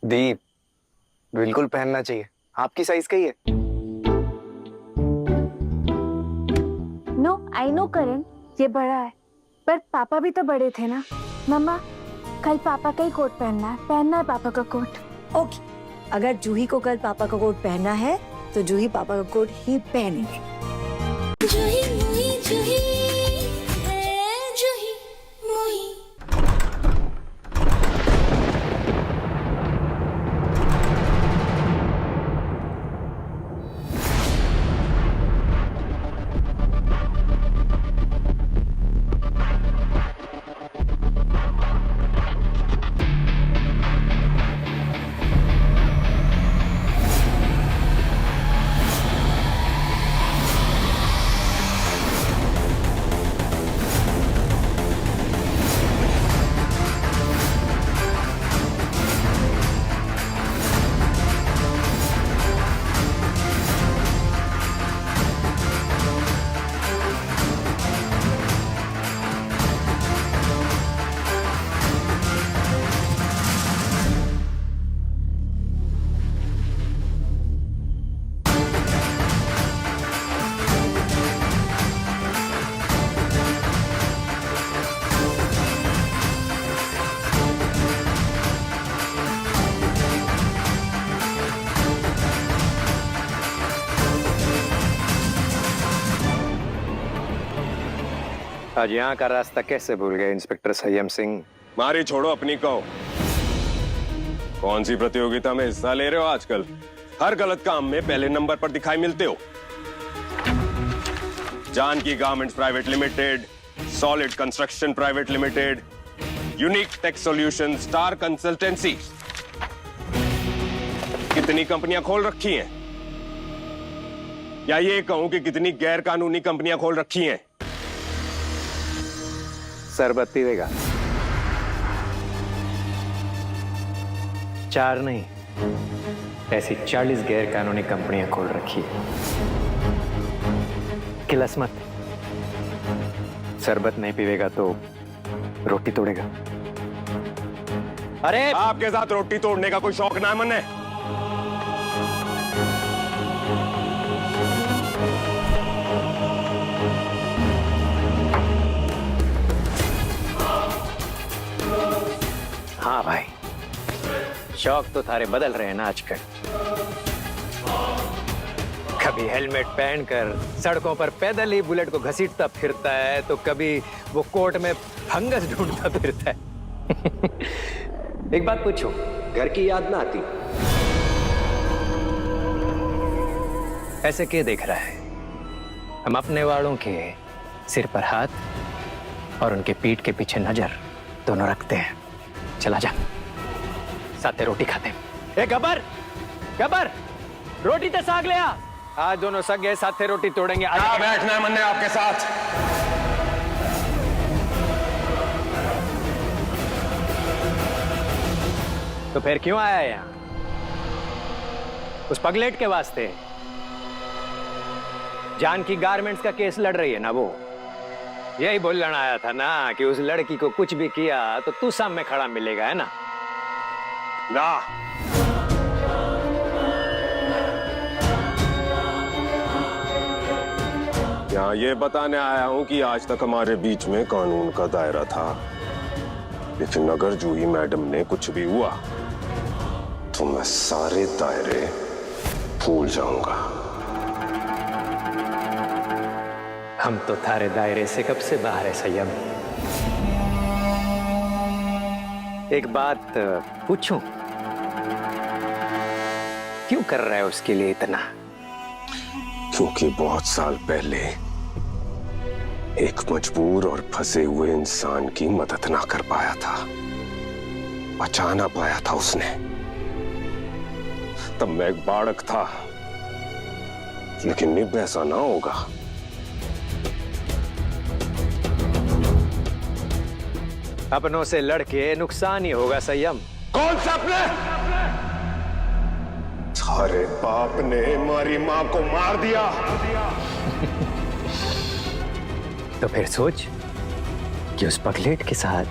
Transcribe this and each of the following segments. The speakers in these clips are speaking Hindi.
दीप, बिल्कुल पहनना चाहिए, आपकी साइज का ही है। नो आई नो करण, ये बड़ा है, पर पापा भी तो बड़े थे ना। मम्मा, कल पापा का ही कोट पहनना है पापा का कोट। ओके, अगर जूही को कल पापा का कोट पहनना है तो जूही पापा का कोट ही पहनेंगे। जूही मुही जूही है जूही मुही। आज यहाँ का रास्ता कैसे भूल गए इंस्पेक्टर संयम सिंह? मारी छोड़ो अपनी को। कौन सी प्रतियोगिता में हिस्सा ले रहे हो आजकल? हर गलत काम में पहले नंबर पर दिखाई मिलते हो। Janaki garments private limited, solid construction private limited, unique tech solution, star consultancy, कितनी कंपनियां खोल रखी हैं? या ये कहूं कि कितनी गैर कानूनी कंपनियां खोल रखी हैं? शरबत पीवेगा? 4 नहीं, ऐसी 40 गैर कानूनी कंपनियां खोल रखी है। किलस मत। शरबत नहीं पीवेगा तो रोटी तोड़ेगा। अरे आपके साथ रोटी तोड़ने का कोई शौक ना मन है? हाँ भाई, शौक तो थारे बदल रहे हैं ना आजकल। कभी हेलमेट पहनकर सड़कों पर पैदल ही बुलेट को घसीटता फिरता है, तो कभी वो कोर्ट में फंगस ढूंढता फिरता है। एक बात पूछो, घर की याद ना आती? ऐसे क्या देख रहा है? हम अपने वालों के सिर पर हाथ और उनके पीठ के पीछे नजर दोनों रखते हैं। चला जा, साथे रोटी खाते हैं। गबर, गबर, रोटी तो साग ले आ। आज दोनों सगे साथे रोटी तोड़ेंगे। बैठना है मन है आपके साथ। तो फिर क्यों आया यहाँ? उस पगलेट के वास्ते? जानकी गारमेंट्स का केस लड़ रही है ना वो? यही बोलना आया था ना कि उस लड़की को कुछ भी किया तो तू सामने खड़ा मिलेगा, है ना? ना, यहाँ ये बताने आया हूं कि आज तक हमारे बीच में कानून का दायरा था, लेकिन अगर जूही मैडम ने कुछ भी हुआ तो मैं सारे दायरे भूल जाऊंगा। हम तो थारे दायरे से कब से बाहर है संयम। एक बात पूछूं, क्यों कर रहा है उसके लिए इतना? क्योंकि बहुत साल पहले एक मजबूर और फंसे हुए इंसान की मदद ना कर पाया था, बचा ना पाया था उसने। तब मैं एक बालक था, लेकिन निब ऐसा ना होगा। अपनों से लड़के नुकसान ही होगा संयम। कौन सा अपने? सारे बाप ने हमारी मां को मार दिया। तो फिर सोच कि उस पगलेट के साथ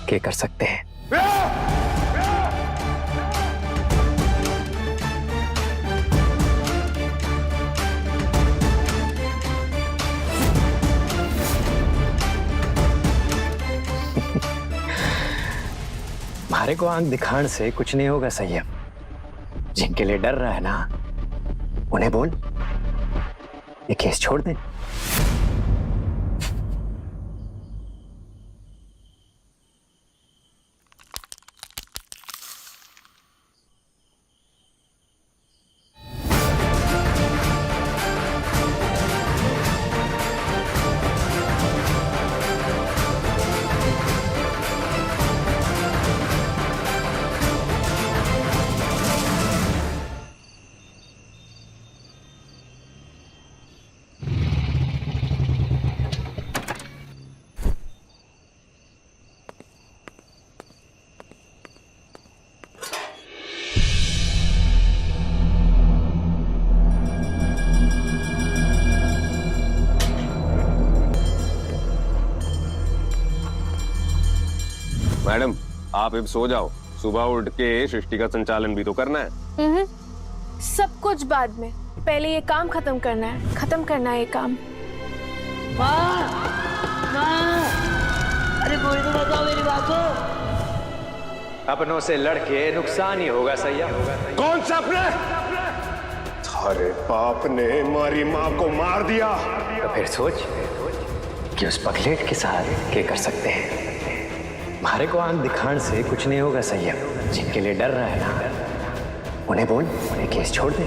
क्या कर सकते हैं। तुम्हारे को आंख दिखाने से कुछ नहीं होगा संयम। जिनके लिए डर रहा है ना, उन्हें बोल ये केस छोड़ दे। मैडम आप अब सो जाओ, सुबह उठ के सृष्टि का संचालन भी तो करना है। सब कुछ बाद में, पहले ये काम खत्म करना है, खत्म करना है ये काम। अरे कोई तो बताओ मेरी बात को। अपनों से लड़के नुकसान ही होगा सैया। कौन सा अपने? थारे बाप ने हमारी माँ को मार दिया। तो फिर सोच कि उस पगलेट के साथ क्या कर सकते हैं। हमारे को आंख दिखाने से कुछ नहीं होगा संयम। जिनके लिए डर रहा है ना, उन्हें बोल उन्हें केस छोड़ दे।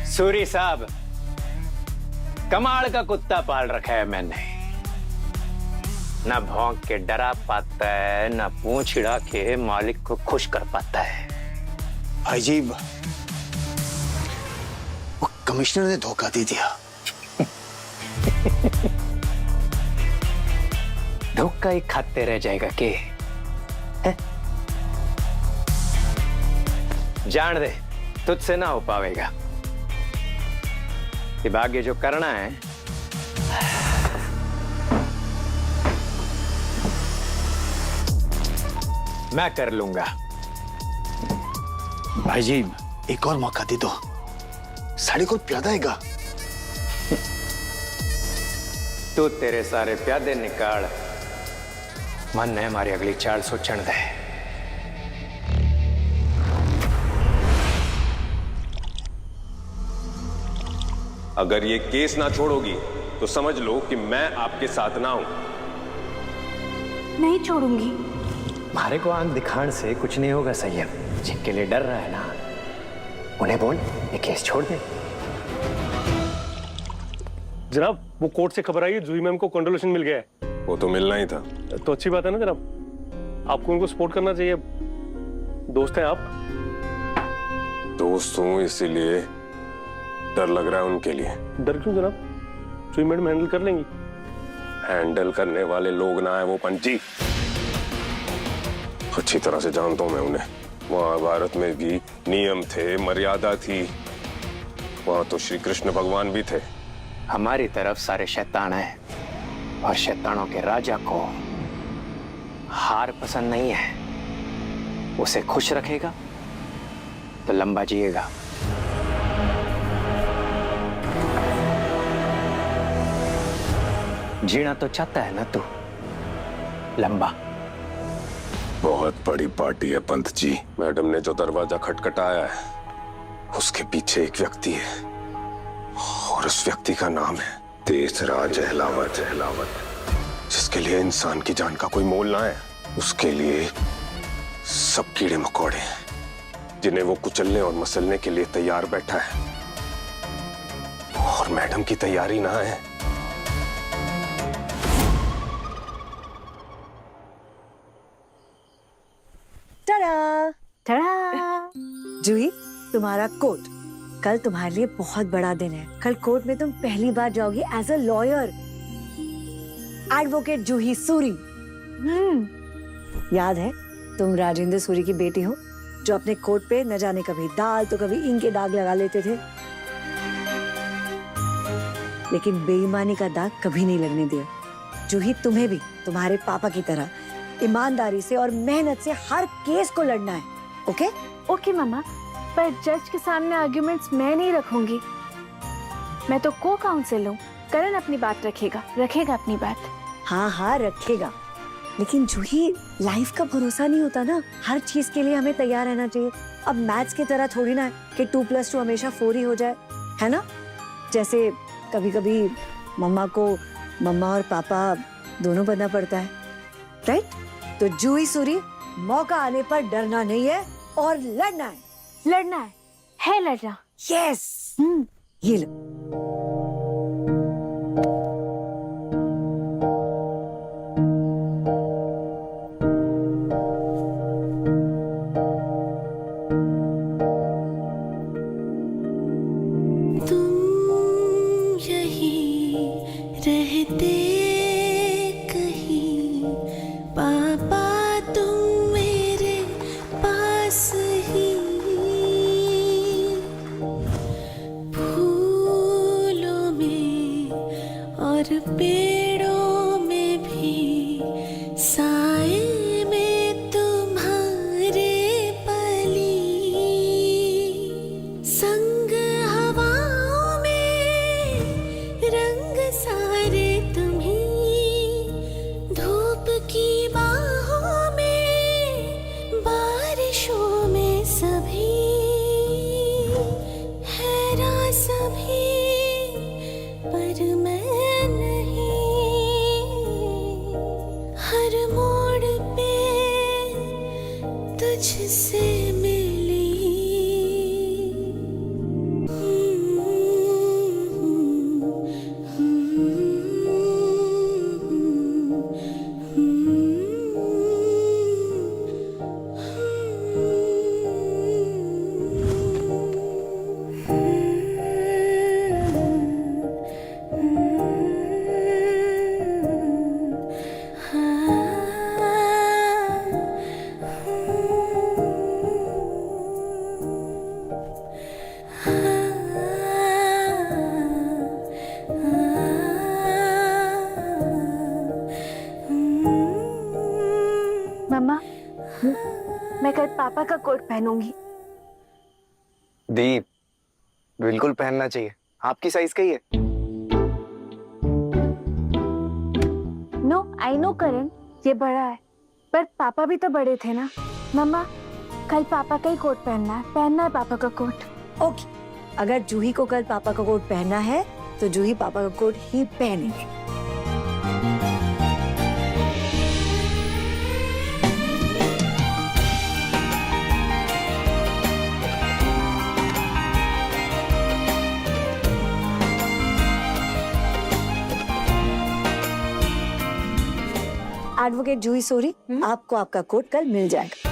सूरी साहब, कमाल का कुत्ता पाल रखा है मैंने। ना भौंक के डरा पाता है, ना पूंछ हिड़ा के मालिक को खुश कर पाता है। अजीब, वो कमिश्नर ने धोखा दे दिया। धोखा ही खाते रह जाएगा के? जान दे, तुझसे ना हो पाएगा। ये भाग्य जो करना है मैं कर लूंगा। भाई जी एक और मौका दे दो, साड़ी को प्यादा आएगा। तू तेरे सारे प्यादे निकाल, मन ने हमारी अगली चाल सोचण दे। अगर ये केस ना छोड़ोगी तो समझ लो कि मैं आपके साथ ना हूं। नहीं छोड़ूंगी। हमारे को आंख दिखाने से कुछ नहीं होगा संयम। जिनके लिए डर रहा है ना, उन्हें बोल ये केस छोड़ दे। जनाब वो कोर्ट से खबर आई है, जूही मैम को कंडोलेशन मिल गया है। वो तो मिलना ही था। तो अच्छी बात है ना जनाब, आपको उनको सपोर्ट करना चाहिए। दोस्त हैं आप। दोस्त हूं इसीलिए डर लग रहा है उनके लिए। डर क्यों जनाब, जूही मैडम हैंडल कर लेंगी। हैंडल करने वाले लोग ना है वो पंची। अच्छी तरह से जानता हूं मैं उन्हें। महाभारत में भी नियम थे, मर्यादा थी। वहां तो श्री कृष्ण भगवान भी थे। हमारी तरफ सारे शैतान हैं और शैतानों के राजा को हार पसंद नहीं है। उसे खुश रखेगा तो लंबा जिएगा। जीना तो चाहता है ना तू लंबा। बहुत बड़ी पार्टी है पंत जी। मैडम ने जो दरवाजा खटखटाया है उसके पीछे एक व्यक्ति है और उस व्यक्ति का नाम है देशराज अहलावत। जिसके लिए इंसान की जान का कोई मोल ना है। उसके लिए सब कीड़े मकोड़े हैं जिन्हें वो कुचलने और मसलने के लिए तैयार बैठा है। और मैडम की तैयारी ना है। टाडा! टड़ा! जूही, तुम्हारा कोर्ट। कल तुम्हारे लिए बहुत बड़ा दिन है। कल कोर्ट में तुम पहली बार जाओगी एज अ लॉयर। एडवोकेट जूही सूरी। याद है तुम राजेंद्र सूरी की बेटी हो, जो अपने कोर्ट पे न जाने कभी दाल तो कभी इंक के दाग लगा लेते थे। लेकिन बेईमानी का दाग कभी नहीं लगने दिया। जूही, तुम्हें भी तुम्हारे पापा की तरह ईमानदारी से और मेहनत से हर केस को लड़ना है। ओके? ओके मम्मा, पर जज के सामने आर्ग्यूमेंट्स मैं नहीं रखूंगी। मैं तो को काउंसिल हूँ। करण अपनी बात रखेगा अपनी बात। हाँ हाँ रखेगा, लेकिन जूही लाइफ का भरोसा नहीं होता ना, हर चीज के लिए हमें तैयार रहना चाहिए। अब मैथ्स की तरह थोड़ी ना है कि 2+2 हमेशा 4 ही हो जाए, है ना? जैसे कभी कभी मम्मा को मम्मा और पापा दोनों बनना पड़ता है, राइट? तो जूही सूरी, मौका आने पर डरना नहीं है और लड़ना है। लड़ना है लड़ना। यस, ये लो। तुम यहीं रहते कहीं, पापा तुम मेरे पास ही, फूलों में और पेड़ों में भी, साए में तुम्हारे पली, संग हवाओं में रंग सारे तुम्हीं, धूप की बाहों में, बारिशों में सभी, हैरान सभी, पर मैं नहीं, हर मोड़ पे तुझसे मिली। मम्मा, मैं कल पापा का कोट पहनूंगी। दी, बिल्कुल पहनना चाहिए, आपकी साइज का ही है। नो, आई नो करण, ये बड़ा है, पर पापा भी तो बड़े थे ना। मम्मा, कल पापा का ही कोट पहनना है पापा का कोट। ओके, अगर जूही को कल पापा का कोट पहनना है तो जूही पापा का कोट ही पहनेंगे। एडवोकेट जूही सूरी, आपको आपका कोट कल मिल जाएगा।